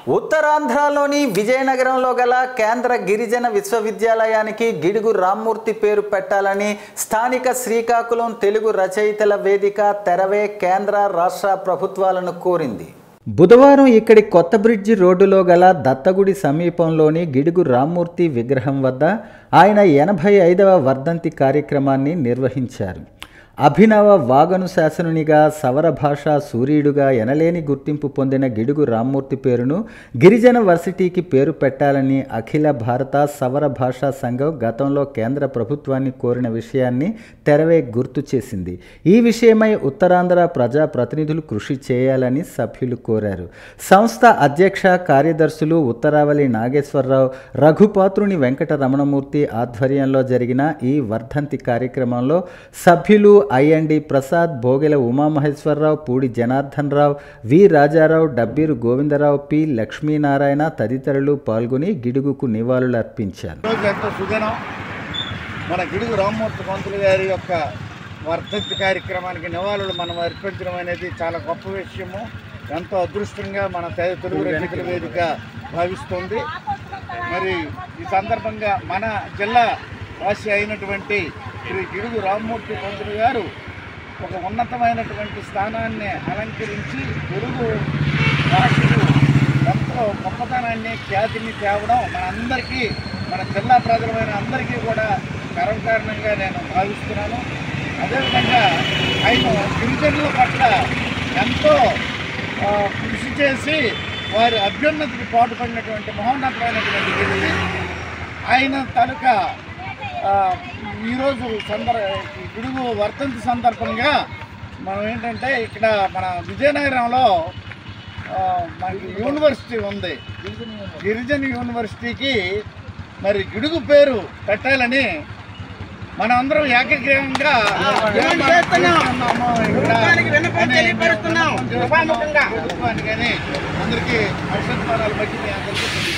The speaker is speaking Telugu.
ఉత్తరాంధ్రలోని విజయనగరంలో గల కేంద్ర గిరిజన విశ్వవిద్యాలయానికి గిడుగు రామ్మూర్తి పేరు పెట్టాలని స్థానిక శ్రీకాకుళం తెలుగు రచయితల వేదిక తెరవే కేంద్ర రాష్ట్ర ప్రభుత్వాలను కోరింది. బుధవారం ఇక్కడి కొత్త బ్రిడ్జి రోడ్డులో గల దత్తగుడి సమీపంలోని గిడుగు రామ్మూర్తి విగ్రహం వద్ద ఆయన 85వ వర్ధంతి కార్యక్రమాన్ని నిర్వహించారు. అభినవ వాగనుశాసనునిగా సవర భాషా సూర్యుడుగా ఎనలేని గుర్తింపు పొందిన గిడుగు రామ్మూర్తి పేరును గిరిజన వర్సిటీకి పేరు పెట్టాలని అఖిల భారత సవర భాషా సంఘం గతంలో కేంద్ర ప్రభుత్వాన్ని కోరిన విషయాన్ని తెరవే గుర్తు చేసింది. ఈ విషయమై ఉత్తరాంధ్ర ప్రజా ప్రతినిధులు కృషి చేయాలని సభ్యులు కోరారు. సంస్థ అధ్యక్ష కార్యదర్శులు ఉత్తరావళి నాగేశ్వరరావు, రఘుపాత్రుని వెంకట రమణమూర్తి ఆధ్వర్యంలో జరిగిన ఈ వర్ధంతి కార్యక్రమంలో సభ్యులు ఐఎన్డి ప్రసాద్, భోగెల ఉమామహేశ్వరరావు, పూడి జనార్దన్ రావు, వి రాజారావు, డబ్బీరు గోవిందరావు, పి లక్ష్మీనారాయణ తదితరులు పాల్గొని గిడుగుకు నివాళులు అర్పించారు. మన గిడుగు రామ్మూర్తి పంతులు గారి యొక్క వర్ధంతి కార్యక్రమానికి నివాళులు మనం అర్పించడం అనేది చాలా గొప్ప విషయము. ఎంతో అదృష్టంగా మన తెలుగు రచయితల వేదిక భావిస్తుంది. మరి ఈ సందర్భంగా మన జిల్లా వాసి అయినటువంటి శ్రీ గిడుగు రామ్మూర్తి పంతులు గారు ఒక ఉన్నతమైనటువంటి స్థానాన్ని అలంకరించి తెలుగు భాషకు ఎంతో గొప్పతనాన్ని, ఖ్యాతిని తేవడం మనందరికీ, మన జిల్లా ప్రజలమైన అందరికీ కూడా గర్వకారణంగా నేను భావిస్తున్నాను. అదేవిధంగా ఆయన గిరిజనుల పట్ల ఎంతో కృషి చేసి వారి అభ్యున్నతికి పాటుపడినటువంటి మహోన్నతమైనటువంటి వ్యక్తి. ఆయన తాలూకా ఈరోజు గిడుగు వర్ధంతి సందర్భంగా మనం ఏంటంటే ఇక్కడ మన విజయనగరంలో మనకి యూనివర్సిటీ ఉంది. గిరిజన యూనివర్సిటీకి మరి గిడుగు పేరు పెట్టాలని మనం అందరం ఏకగ్రీవంగా ప్రభుత్వానికి కానీ అందరికీ అక్షంతరాలు బట్టి మీ అందరికీ